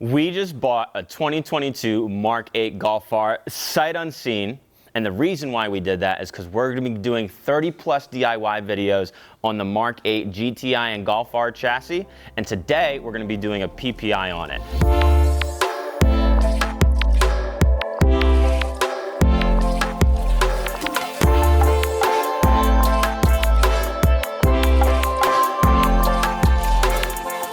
We just bought a 2022 Mk8 Golf R sight unseen, and the reason why we did that is because we're going to be doing 30+ DIY videos on the Mk8 GTI and Golf R chassis, and today we're going to be doing a PPI on it.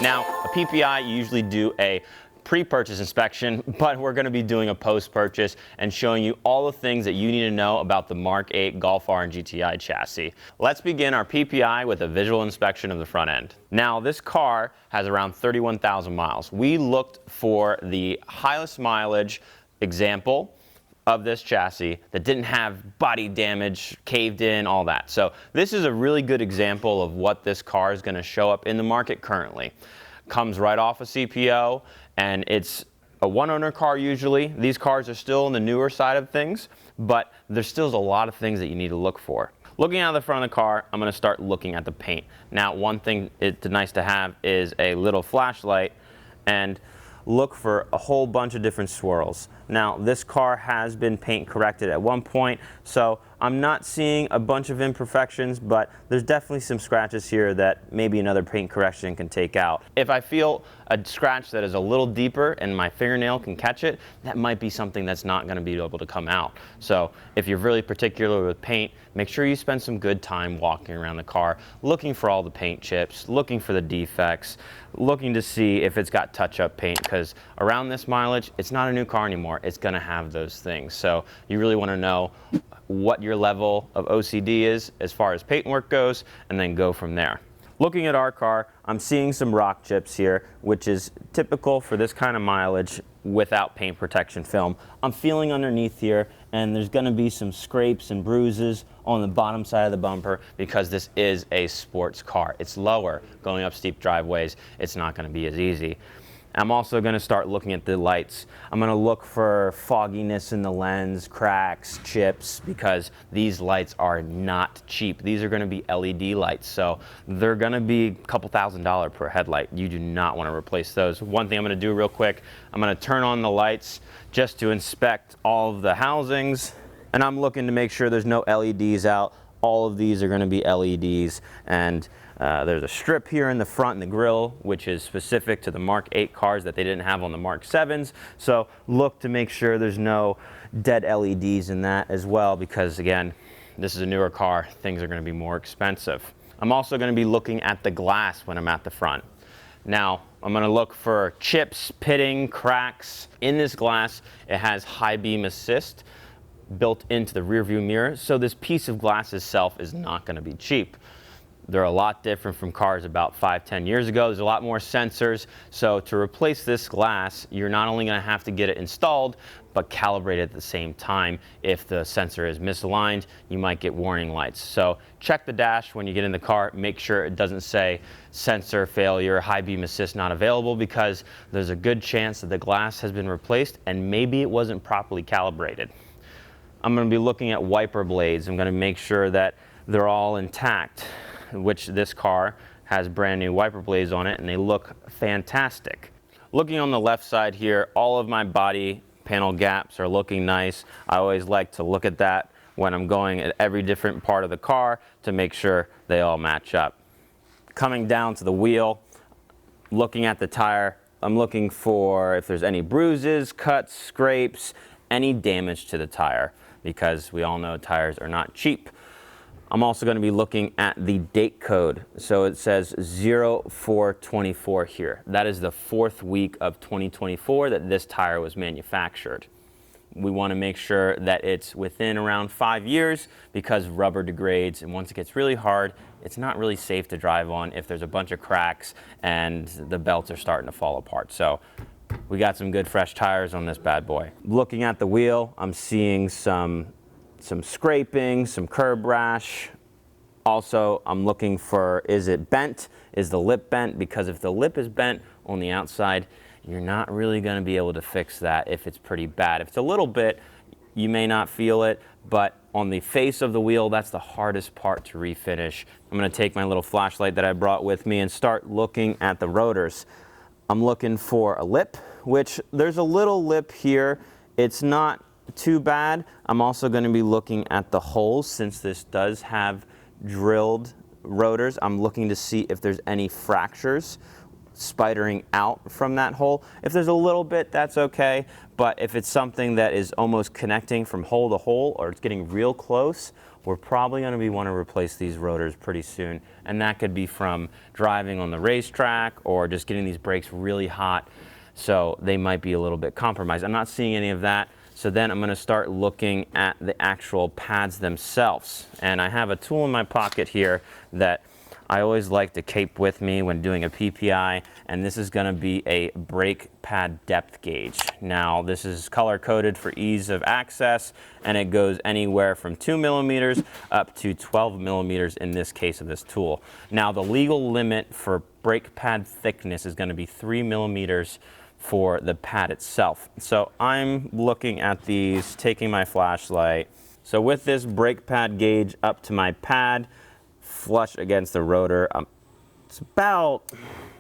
Now, a PPI, you usually do a pre-purchase inspection, but we're going to be doing a post-purchase and showing you all the things that you need to know about the Mk8 Golf R and GTI chassis. Let's begin our PPI with a visual inspection of the front end. Now, this car has around 31,000 miles. We looked for the highest mileage example of this chassis that didn't have body damage, caved in, all that. So this is a really good example of what this car is going to show up in the market currently. Comes right off a CPO, and it's a one-owner car usually. These cars are still on the newer side of things, but there's still a lot of things that you need to look for. Looking out of the front of the car, I'm going to start looking at the paint. Now, one thing it's nice to have is a little flashlight and look for a whole bunch of different swirls. Now, this car has been paint corrected at one point, so I'm not seeing a bunch of imperfections, but there's definitely some scratches here that maybe another paint correction can take out. If I feel a scratch that is a little deeper and my fingernail can catch it, that might be something that's not going to be able to come out. So if you're really particular with paint, make sure you spend some good time walking around the car, looking for all the paint chips, looking for the defects, looking to see if it's got touch-up paint, because around this mileage, it's not a new car anymore. It's going to have those things. So you really want to know what your level of OCD is as far as paint work goes, and then go from there. Looking at our car, I'm seeing some rock chips here, which is typical for this kind of mileage without paint protection film. I'm feeling underneath here, and there's going to be some scrapes and bruises on the bottom side of the bumper because this is a sports car. It's lower, going up steep driveways. It's not going to be as easy. I'm also going to start looking at the lights. I'm going to look for fogginess in the lens, cracks, chips, because these lights are not cheap. These are going to be LED lights, so they're going to be a couple $1,000s per headlight. You do not want to replace those. One thing I'm going to do real quick, I'm going to turn on the lights just to inspect all of the housings, and I'm looking to make sure there's no LEDs out. All of these are going to be LEDs, and there's a strip here in the front in the grille, which is specific to the Mk8 cars that they didn't have on the Mk7s. So look to make sure there's no dead LEDs in that as well, because again, this is a newer car. Things are going to be more expensive. I'm also going to be looking at the glass when I'm at the front. Now, I'm going to look for chips, pitting, cracks. In this glass, it has high beam assist built into the rear view mirror, so this piece of glass itself is not going to be cheap. They're a lot different from cars about 5-10 years ago. There's a lot more sensors, so to replace this glass, you're not only going to have to get it installed, but calibrated at the same time. If the sensor is misaligned, you might get warning lights. So check the dash when you get in the car, make sure it doesn't say sensor failure, high beam assist not available, because there's a good chance that the glass has been replaced and maybe it wasn't properly calibrated. I'm going to be looking at wiper blades. I'm going to make sure that they're all intact, which this car has brand new wiper blades on it, and they look fantastic. Looking on the left side here, all of my body panel gaps are looking nice. I always like to look at that when I'm going at every different part of the car to make sure they all match up. Coming down to the wheel, looking at the tire, I'm looking for if there's any bruises, cuts, scrapes, any damage to the tire, because we all know tires are not cheap. I'm also going to be looking at the date code. So it says 0424 here. That is the 4th week of 2024 that this tire was manufactured. We want to make sure that it's within around 5 years, because rubber degrades, and once it gets really hard, it's not really safe to drive on if there's a bunch of cracks and the belts are starting to fall apart. So we got some good fresh tires on this bad boy. Looking at the wheel, I'm seeing some scraping, some curb rash. Also, I'm looking for, is it bent? Is the lip bent? Because if the lip is bent on the outside, you're not really going to be able to fix that if it's pretty bad. If it's a little bit, you may not feel it, but on the face of the wheel, that's the hardest part to refinish. I'm going to take my little flashlight that I brought with me and start looking at the rotors. I'm looking for a lip, which there's a little lip here. It's not too bad. I'm also going to be looking at the holes since this does have drilled rotors. I'm looking to see if there's any fractures spidering out from that hole. If there's a little bit, that's okay. But if it's something that is almost connecting from hole to hole or it's getting real close, we're probably going to want to replace these rotors pretty soon. And that could be from driving on the racetrack or just getting these brakes really hot. So they might be a little bit compromised. I'm not seeing any of that. So then I'm going to start looking at the actual pads themselves. And I have a tool in my pocket here that I always like to keep with me when doing a PPI, and this is going to be a brake pad depth gauge. Now, this is color coded for ease of access, and it goes anywhere from 2 millimeters up to 12 millimeters in this case of this tool. Now, the legal limit for brake pad thickness is going to be 3 millimeters for the pad itself. So I'm looking at these, taking my flashlight. So with this brake pad gauge up to my pad, flush against the rotor, it's about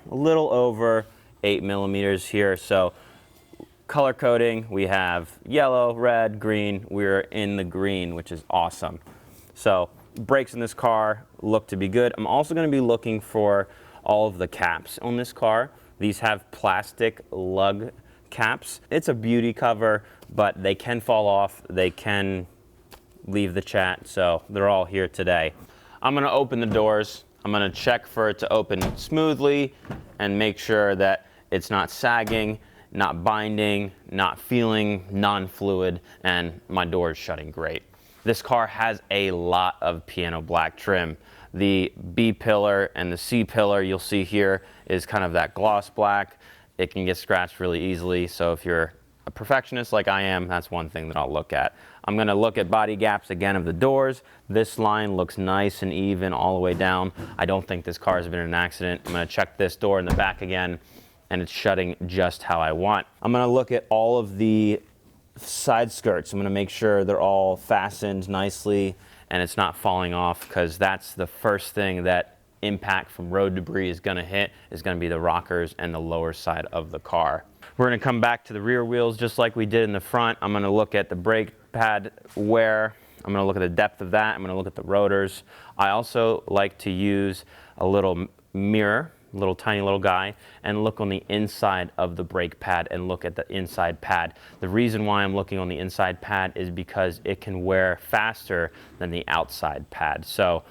a little over 8 millimeters here. So color coding, we have yellow, red, green. We're in the green, which is awesome. So brakes in this car look to be good. I'm also going to be looking for all of the caps on this car. These have plastic lug caps. It's a beauty cover, but they can fall off. They can leave the chat, so they're all here today. I'm going to open the doors. I'm going to check for it to open smoothly and make sure that it's not sagging, not binding, not feeling non-fluid, and my door is shutting great. This car has a lot of piano black trim. The B pillar and the C pillar you'll see here is kind of that gloss black. It can get scratched really easily, so if you're a perfectionist like I am, that's one thing that I'll look at. I'm going to look at body gaps again of the doors. This line looks nice and even all the way down. I don't think this car has been in an accident. I'm going to check this door in the back again, and it's shutting just how I want. I'm going to look at all of the side skirts. I'm going to make sure they're all fastened nicely and it's not falling off, because that's the first thing that impact from road debris is going to hit, is going to be the rockers and the lower side of the car. We're going to come back to the rear wheels just like we did in the front. I'm going to look at the brake pad wear. I'm going to look at the depth of that. I'm going to look at the rotors. I also like to use a little mirror, little tiny little guy, and look on the inside of the brake pad and look at the inside pad. The reason why I'm looking on the inside pad is because it can wear faster than the outside pad. So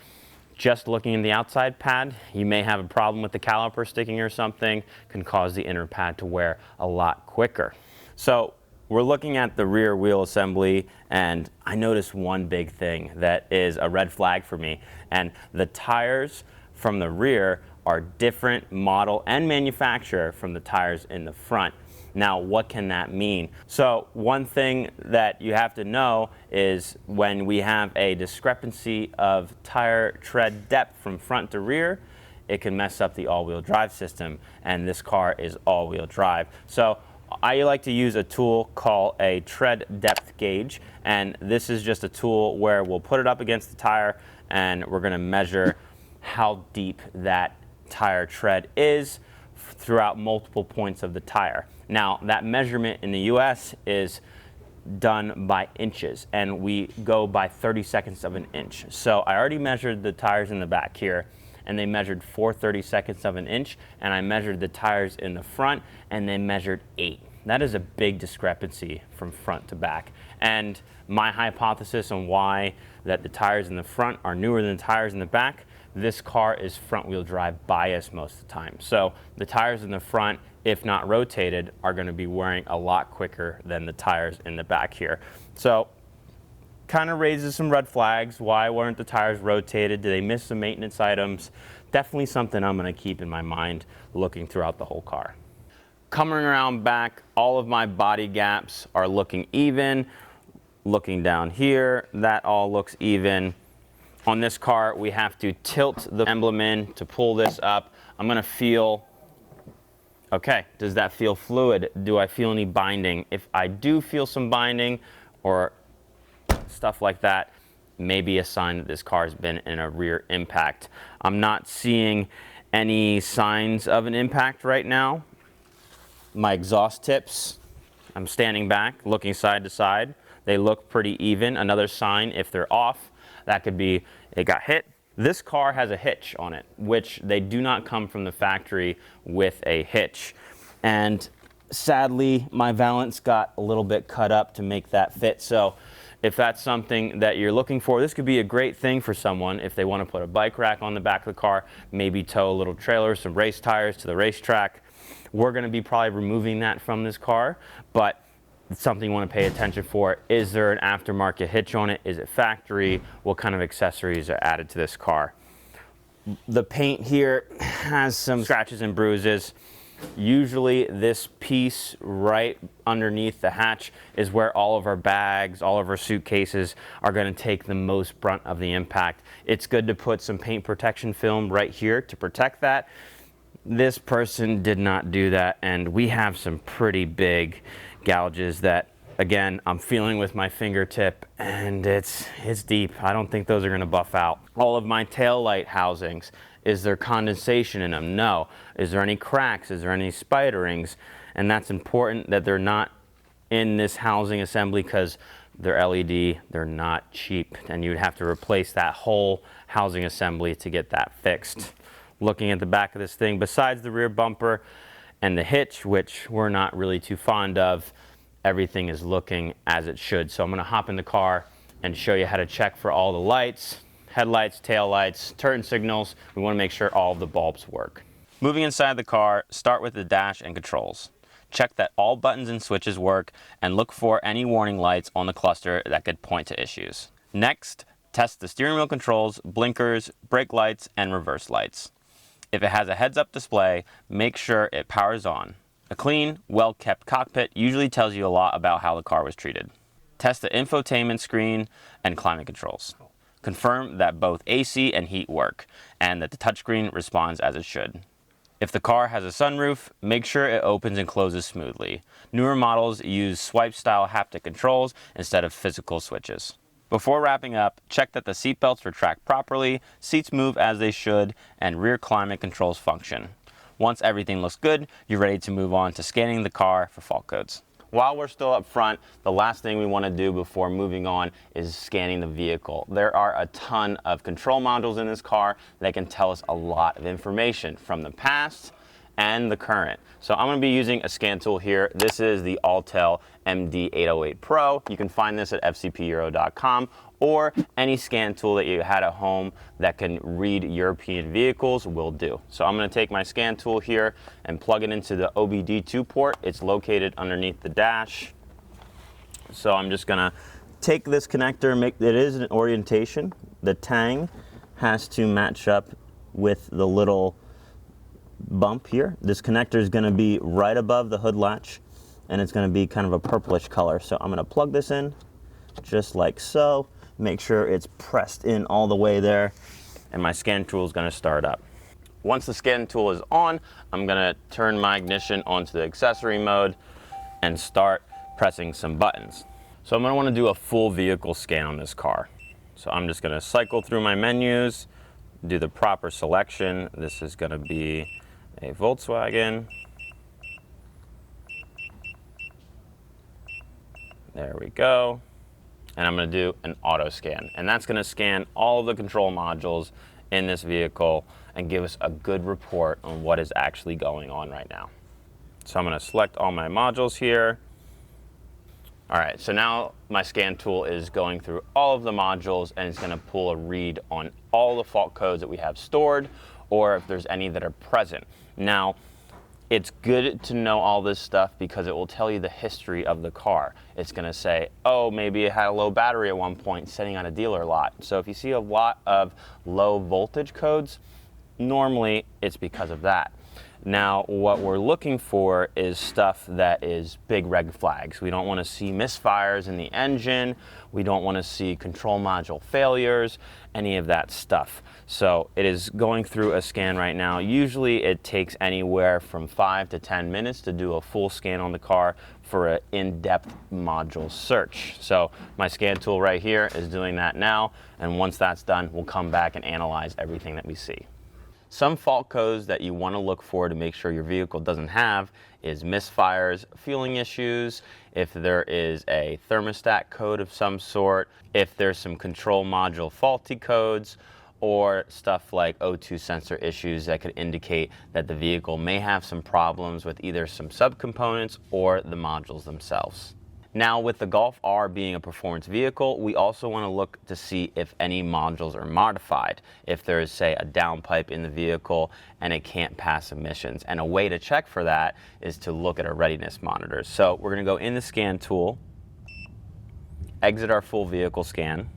just looking in the outside pad, you may have a problem with the caliper sticking or something, can cause the inner pad to wear a lot quicker. So we're looking at the rear wheel assembly, and I noticed one big thing that is a red flag for me, and the tires from the rear are different model and manufacturer from the tires in the front. Now, what can that mean? So one thing that you have to know is when we have a discrepancy of tire tread depth from front to rear, it can mess up the all-wheel drive system, and this car is all-wheel drive. So I like to use a tool called a tread depth gauge, and this is just a tool where we'll put it up against the tire and we're going to measure how deep that tire tread is throughout multiple points of the tire. Now, that measurement in the US is done by inches, and we go by 30/32 of an inch. So I already measured the tires in the back here, and they measured 4 32/2 of an inch, and I measured the tires in the front, and they measured 8. That is a big discrepancy from front to back. And my hypothesis on why that the tires in the front are newer than the tires in the back, this car is front-wheel drive bias most of the time. So the tires in the front, if not rotated, are going to be wearing a lot quicker than the tires in the back here. So kind of raises some red flags. Why weren't the tires rotated? Did they miss some maintenance items? Definitely something I'm going to keep in my mind looking throughout the whole car. Coming around back, all of my body gaps are looking even. Looking down here, that all looks even. On this car, we have to tilt the emblem in to pull this up. I'm going to feel, okay, does that feel fluid? Do I feel any binding? If I do feel some binding or stuff like that, maybe a sign that this car has been in a rear impact. I'm not seeing any signs of an impact right now. My exhaust tips, I'm standing back, looking side to side. They look pretty even. Another sign, if they're off, that could be it got hit. This car has a hitch on it, which they do not come from the factory with a hitch. And sadly, my valance got a little bit cut up to make that fit. So if that's something that you're looking for, this could be a great thing for someone if they want to put a bike rack on the back of the car, maybe tow a little trailer, some race tires to the racetrack. We're going to be probably removing that from this car, but it's something you want to pay attention for. Is there an aftermarket hitch on it? Is it factory? What kind of accessories are added to this car? The paint here has some scratches and bruises. Usually this piece right underneath the hatch is where all of our bags, all of our suitcases are going to take the most brunt of the impact. It's good to put some paint protection film right here to protect that. This person did not do that, and we have some pretty big gouges that, again, I'm feeling with my fingertip, and it's deep. I don't think those are going to buff out. All of my tail light housings, is there condensation in them? No. Is there any cracks? Is there any spiderings? And that's important that they're not in this housing assembly because they're LED, they're not cheap, and you'd have to replace that whole housing assembly to get that fixed. Looking at the back of this thing, besides the rear bumper and the hitch, which we're not really too fond of, everything is looking as it should. So I'm going to hop in the car and show you how to check for all the lights, headlights, tail lights, turn signals. We want to make sure all of the bulbs work. Moving inside the car, start with the dash and controls. Check that all buttons and switches work and look for any warning lights on the cluster that could point to issues. Next, test the steering wheel controls, blinkers, brake lights, and reverse lights. If it has a heads-up display, make sure it powers on. A clean, well-kept cockpit usually tells you a lot about how the car was treated. Test the infotainment screen and climate controls. Confirm that both AC and heat work, and that the touchscreen responds as it should. If the car has a sunroof, make sure it opens and closes smoothly. Newer models use swipe-style haptic controls instead of physical switches. Before wrapping up, check that the seat belts retract properly, seats move as they should, and rear climate controls function. Once everything looks good, you're ready to move on to scanning the car for fault codes. While we're still up front, the last thing we want to do before moving on is scanning the vehicle. There are a ton of control modules in this car that can tell us a lot of information from the past and the current. So I'm going to be using a scan tool here. This is the Autel MD808 Pro. You can find this at FCPEuro.com or any scan tool that you had at home that can read European vehicles will do. So I'm going to take my scan tool here and plug it into the OBD2 port. It's located underneath the dash. So I'm just going to take this connector, it is an orientation. The tang has to match up with the little bump here. This connector is going to be right above the hood latch, and it's going to be kind of a purplish color. So I'm going to plug this in just like so. Make sure it's pressed in all the way there, and my scan tool is going to start up. Once the scan tool is on, I'm going to turn my ignition onto the accessory mode and start pressing some buttons. So I'm going to want to do a full vehicle scan on this car. So I'm just going to cycle through my menus, do the proper selection. This is going to be a Volkswagen. There we go. And I'm going to do an auto scan. And that's going to scan all of the control modules in this vehicle and give us a good report on what is actually going on right now. So I'm going to select all my modules here. All right, so now my scan tool is going through all of the modules, and it's going to pull a read on all the fault codes that we have stored, or if there's any that are present. Now, it's good to know all this stuff because it will tell you the history of the car. It's going to say, oh, maybe it had a low battery at one point sitting on a dealer lot. So if you see a lot of low voltage codes, normally it's because of that. Now, what we're looking for is stuff that is big red flags. We don't want to see misfires in the engine. We don't want to see control module failures, any of that stuff. So it is going through a scan right now. Usually it takes anywhere from 5 to 10 minutes to do a full scan on the car for an in-depth module search. So my scan tool right here is doing that now. And once that's done, we'll come back and analyze everything that we see. Some fault codes that you want to look for to make sure your vehicle doesn't have is misfires, fueling issues, if there is a thermostat code of some sort, if there's some control module faulty codes, or stuff like O2 sensor issues that could indicate that the vehicle may have some problems with either some subcomponents or the modules themselves. Now, with the Golf R being a performance vehicle, we also want to look to see if any modules are modified. If there is, say, a downpipe in the vehicle and it can't pass emissions. And a way to check for that is to look at our readiness monitors. So we're going to go in the scan tool, exit our full vehicle scan,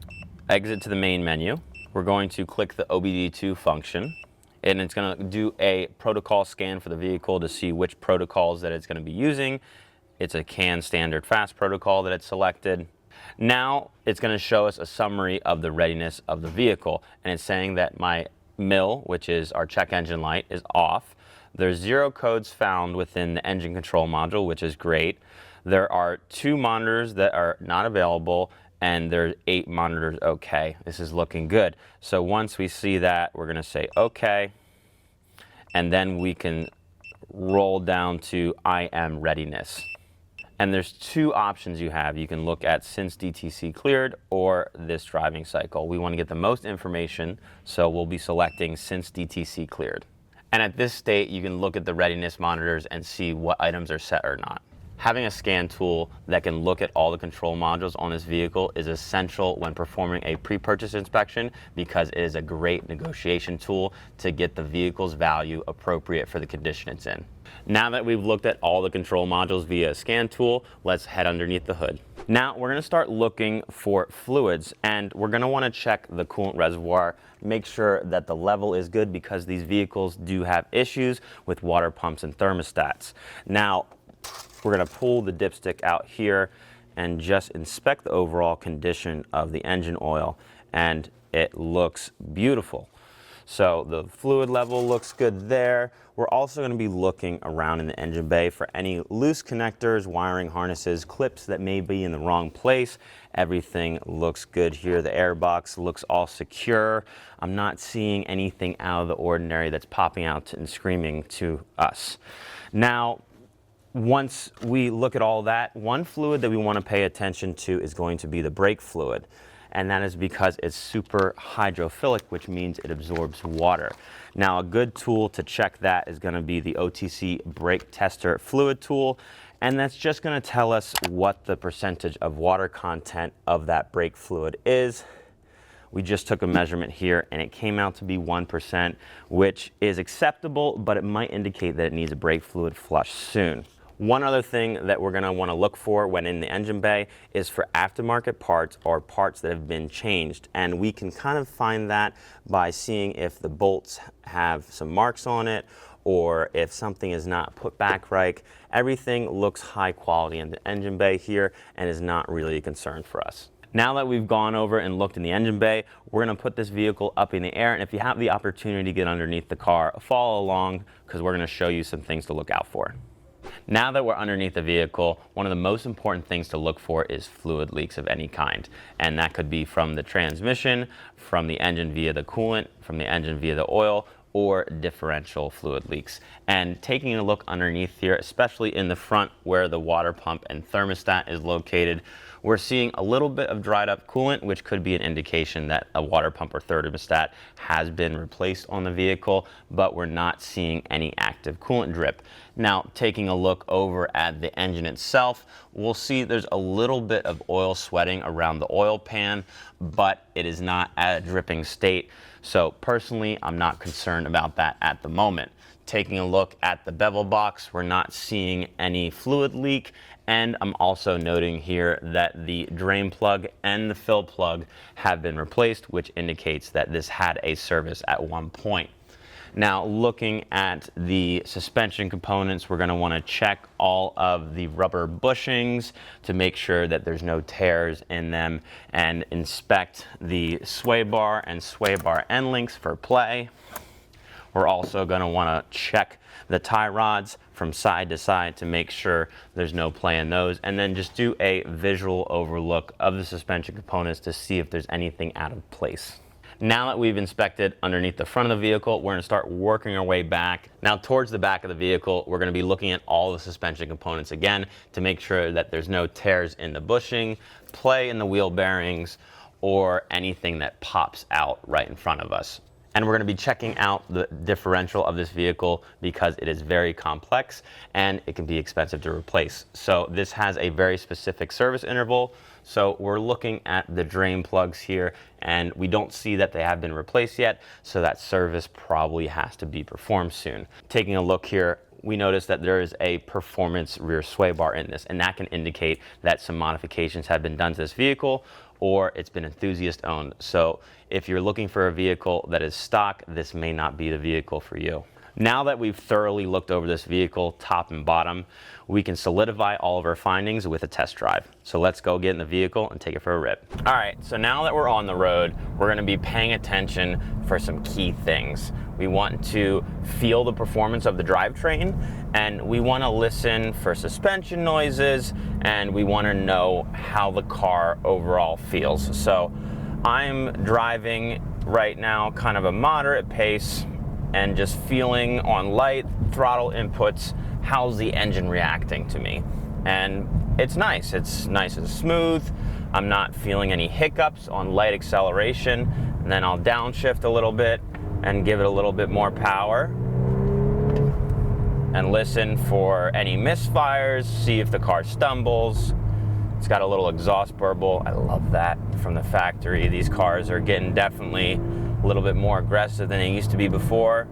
exit to the main menu. We're going to click the OBD2 function, and it's going to do a protocol scan for the vehicle to see which protocols that it's going to be using. It's a CAN standard fast protocol that it's selected. Now it's going to show us a summary of the readiness of the vehicle, and it's saying that my MIL, which is our check engine light, is off. There's 0 codes found within the engine control module, which is great. There are 2 monitors that are not available, and there's 8 monitors okay. This is looking good. So once we see that, we're going to say okay, and then we can roll down to IM readiness. And there's 2 options you have. You can look at since DTC cleared or this driving cycle. We want to get the most information, so we'll be selecting since DTC cleared. And at this state, you can look at the readiness monitors and see what items are set or not. Having a scan tool that can look at all the control modules on this vehicle is essential when performing a pre-purchase inspection, because it is a great negotiation tool to get the vehicle's value appropriate for the condition it's in. Now that we've looked at all the control modules via a scan tool, let's head underneath the hood. Now we're going to start looking for fluids, and we're going to want to check the coolant reservoir, make sure that the level is good, because these vehicles do have issues with water pumps and thermostats. Now, we're going to pull the dipstick out here and just inspect the overall condition of the engine oil, and it looks beautiful. So the fluid level looks good there. We're also going to be looking around in the engine bay for any loose connectors, wiring harnesses, clips that may be in the wrong place. Everything looks good here. The air box looks all secure. I'm not seeing anything out of the ordinary that's popping out and screaming to us. Now, once we look at all that, one fluid that we want to pay attention to is going to be the brake fluid. And that is because it's super hydrophilic, which means it absorbs water. Now, a good tool to check that is going to be the OTC brake tester fluid tool. And that's just going to tell us what the percentage of water content of that brake fluid is. We just took a measurement here, and it came out to be 1%, which is acceptable, but it might indicate that it needs a brake fluid flush soon. One other thing that we're going to want to look for when in the engine bay is for aftermarket parts or parts that have been changed. And we can kind of find that by seeing if the bolts have some marks on it, or if something is not put back right. Everything looks high quality in the engine bay here and is not really a concern for us. Now that we've gone over and looked in the engine bay, we're going to put this vehicle up in the air, and if you have the opportunity to get underneath the car, follow along, because we're going to show you some things to look out for. Now that we're underneath the vehicle, one of the most important things to look for is fluid leaks of any kind. And that could be from the transmission, from the engine via the coolant, from the engine via the oil, or differential fluid leaks. And taking a look underneath here, especially in the front where the water pump and thermostat is located, we're seeing a little bit of dried up coolant, which could be an indication that a water pump or thermostat has been replaced on the vehicle, but we're not seeing any active coolant drip. Now, taking a look over at the engine itself, we'll see there's a little bit of oil sweating around the oil pan, but it is not at a dripping state. So personally, I'm not concerned about that at the moment. Taking a look at the bevel box, we're not seeing any fluid leak, and I'm also noting here that the drain plug and the fill plug have been replaced, which indicates that this had a service at one point. Now, looking at the suspension components, we're going to want to check all of the rubber bushings to make sure that there's no tears in them, and inspect the sway bar and sway bar end links for play. We're also going to want to check the tie rods from side to side to make sure there's no play in those, and then just do a visual overlook of the suspension components to see if there's anything out of place. Now that we've inspected underneath the front of the vehicle, we're going to start working our way back. Now towards the back of the vehicle, we're going to be looking at all the suspension components again to make sure that there's no tears in the bushing, play in the wheel bearings, or anything that pops out right in front of us. And we're going to be checking out the differential of this vehicle because it is very complex and it can be expensive to replace. So this has a very specific service interval. So we're looking at the drain plugs here and we don't see that they have been replaced yet. So that service probably has to be performed soon. Taking a look here, we notice that there is a performance rear sway bar in this, and that can indicate that some modifications have been done to this vehicle or it's been enthusiast owned. So if you're looking for a vehicle that is stock, this may not be the vehicle for you. Now that we've thoroughly looked over this vehicle, top and bottom, we can solidify all of our findings with a test drive. So let's go get in the vehicle and take it for a rip. All right, so now that we're on the road, we're gonna be paying attention for some key things. We want to feel the performance of the drivetrain, and we wanna listen for suspension noises, and we wanna know how the car overall feels. So I'm driving right now kind of a moderate pace and just feeling on light throttle inputs, how's the engine reacting to me? And it's nice and smooth. I'm not feeling any hiccups on light acceleration. And then I'll downshift a little bit and give it a little bit more power and listen for any misfires, see if the car stumbles. It's got a little exhaust burble. I love that from the factory. These cars are getting definitely a little bit more aggressive than they used to be before.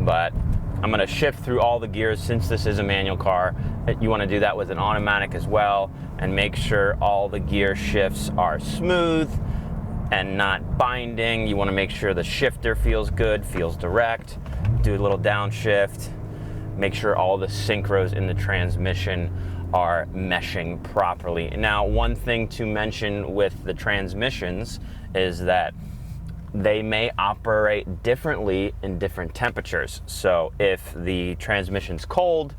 But I'm gonna shift through all the gears since this is a manual car. You wanna do that with an automatic as well and make sure all the gear shifts are smooth and not binding. You wanna make sure the shifter feels good, feels direct. Do a little downshift. Make sure all the synchros in the transmission are meshing properly. Now, one thing to mention with the transmissions is that they may operate differently in different temperatures. So if the transmission's cold,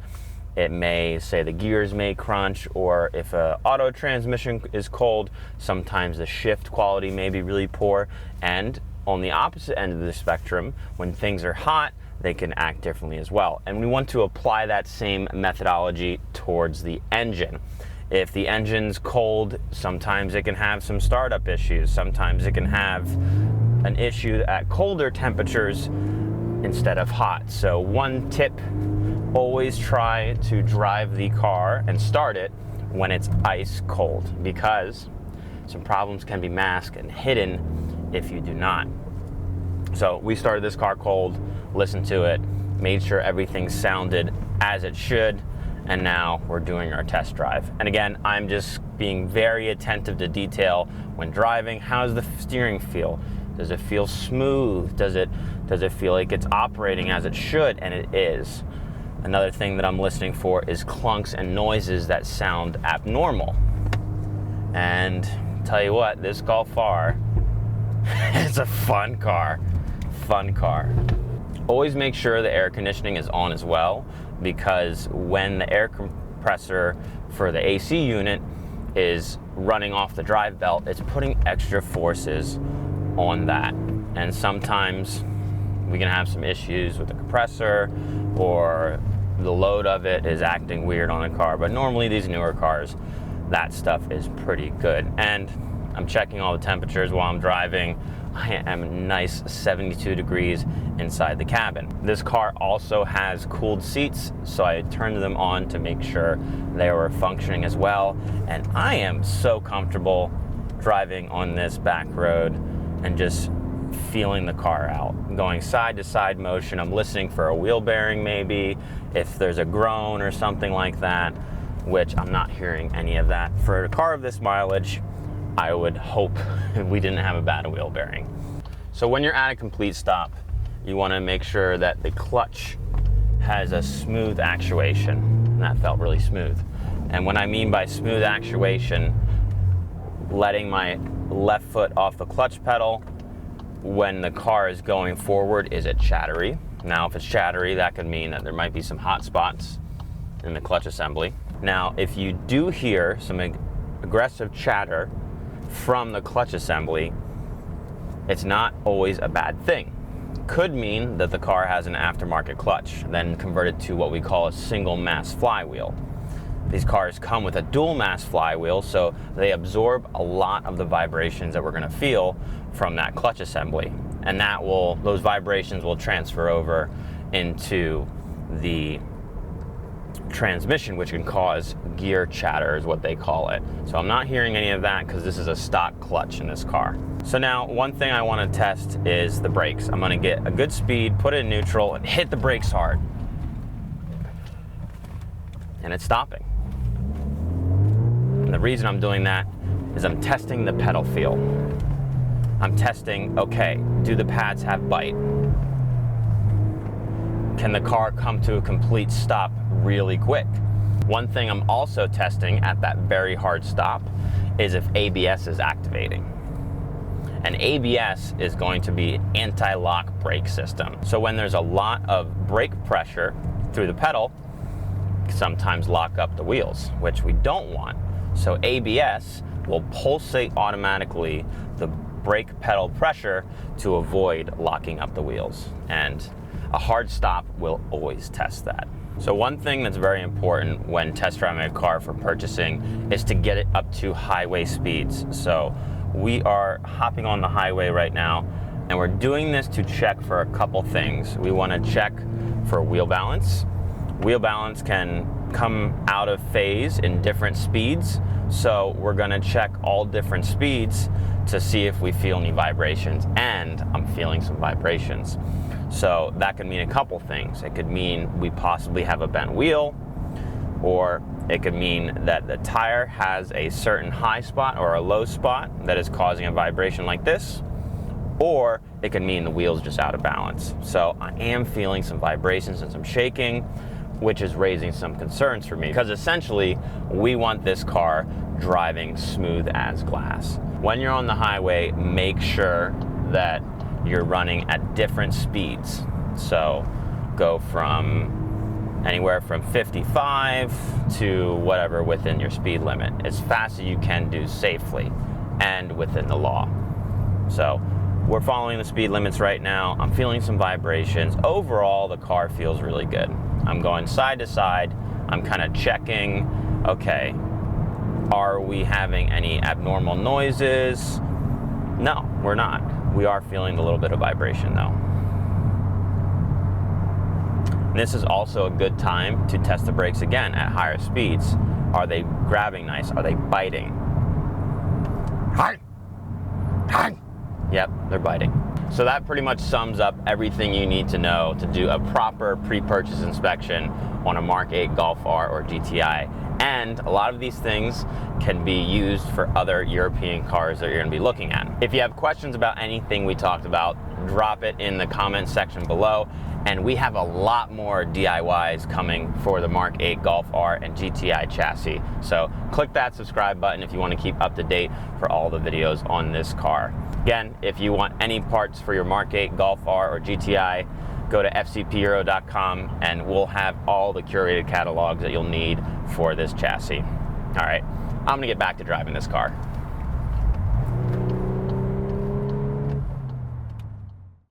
it may say the gears may crunch, or if an auto transmission is cold, sometimes the shift quality may be really poor. And on the opposite end of the spectrum, when things are hot, they can act differently as well. And we want to apply that same methodology towards the engine. If the engine's cold, sometimes it can have some startup issues. Sometimes it can have an issue at colder temperatures instead of hot. So one tip, always try to drive the car and start it when it's ice cold, because some problems can be masked and hidden if you do not. So we started this car cold, listened to it, made sure everything sounded as it should, and now we're doing our test drive. And again, I'm just being very attentive to detail when driving. How does the steering feel? Does it feel smooth? Does it feel like it's operating as it should? And it is. Another thing that I'm listening for is clunks and noises that sound abnormal. And tell you what, this Golf R, it's a fun car. Fun car. Always make sure the air conditioning is on as well, because when the air compressor for the AC unit is running off the drive belt, it's putting extra forces on that. And sometimes we can have some issues with the compressor, or the load of it is acting weird on the car. But normally these newer cars, that stuff is pretty good. And I'm checking all the temperatures while I'm driving. I am nice 72 degrees inside the cabin. This car also has cooled seats, so I turned them on to make sure they were functioning as well. And I am so comfortable driving on this back road and just feeling the car out. Going side to side motion. I'm listening for a wheel bearing maybe, if there's a groan or something like that, which I'm not hearing any of that. For a car of this mileage, I would hope we didn't have a bad wheel bearing. So when you're at a complete stop, you want to make sure that the clutch has a smooth actuation. And that felt really smooth. And when I mean by smooth actuation, letting my left foot off the clutch pedal when the car is going forward, is it chattery? Now, if it's chattery, that could mean that there might be some hot spots in the clutch assembly. Now, if you do hear some aggressive chatter from the clutch assembly, it's not always a bad thing. Could mean that the car has an aftermarket clutch, then converted to what we call a single mass flywheel. These cars come with a dual mass flywheel, so they absorb a lot of the vibrations that we're going to feel from that clutch assembly, and those vibrations will transfer over into the transmission, which can cause gear chatter is what they call it. So I'm not hearing any of that because this is a stock clutch in this car. So now one thing I want to test is the brakes. I'm going to get a good speed, put it in neutral, and hit the brakes hard. And it's stopping. And the reason I'm doing that is I'm testing the pedal feel. I'm testing, okay, do the pads have bite? Can the car come to a complete stop really quick? One thing I'm also testing at that very hard stop is if ABS is activating. And ABS is going to be anti-lock brake system. So when there's a lot of brake pressure through the pedal, sometimes lock up the wheels, which we don't want. So ABS will pulsate automatically the brake pedal pressure to avoid locking up the wheels. And a hard stop will always test that. So one thing that's very important when test driving a car for purchasing is to get it up to highway speeds. So we are hopping on the highway right now, and we're doing this to check for a couple things. We want to check for wheel balance. Wheel balance can come out of phase in different speeds, so we're going to check all different speeds to see if we feel any vibrations, and I'm feeling some vibrations. So that could mean a couple things. It could mean we possibly have a bent wheel, or it could mean that the tire has a certain high spot or a low spot that is causing a vibration like this, or it could mean the wheel's just out of balance. So I am feeling some vibrations and some shaking, which is raising some concerns for me, because essentially we want this car driving smooth as glass. When you're on the highway, make sure that you're running at different speeds. So go from anywhere from 55 to whatever within your speed limit, as fast as you can do safely and within the law. So we're following the speed limits right now. I'm feeling some vibrations. Overall, the car feels really good. I'm going side to side. I'm kind of checking, okay, are we having any abnormal noises? No, we're not. We are feeling a little bit of vibration though. This is also a good time to test the brakes again at higher speeds. Are they grabbing nice? Are they biting? Yep, they're biting. So that pretty much sums up everything you need to know to do a proper pre-purchase inspection on a Mk8 Golf R or GTI. And a lot of these things can be used for other European cars that you're going to be looking at. If you have questions about anything we talked about, drop it in the comment section below. And we have a lot more DIYs coming for the Mk8 Golf R and GTI chassis. So click that subscribe button if you want to keep up to date for all the videos on this car. Again, if you want any parts for your Mk8 Golf R or GTI, go to FCP Euro.com and we'll have all the curated catalogs that you'll need for this chassis. All right, I'm gonna get back to driving this car.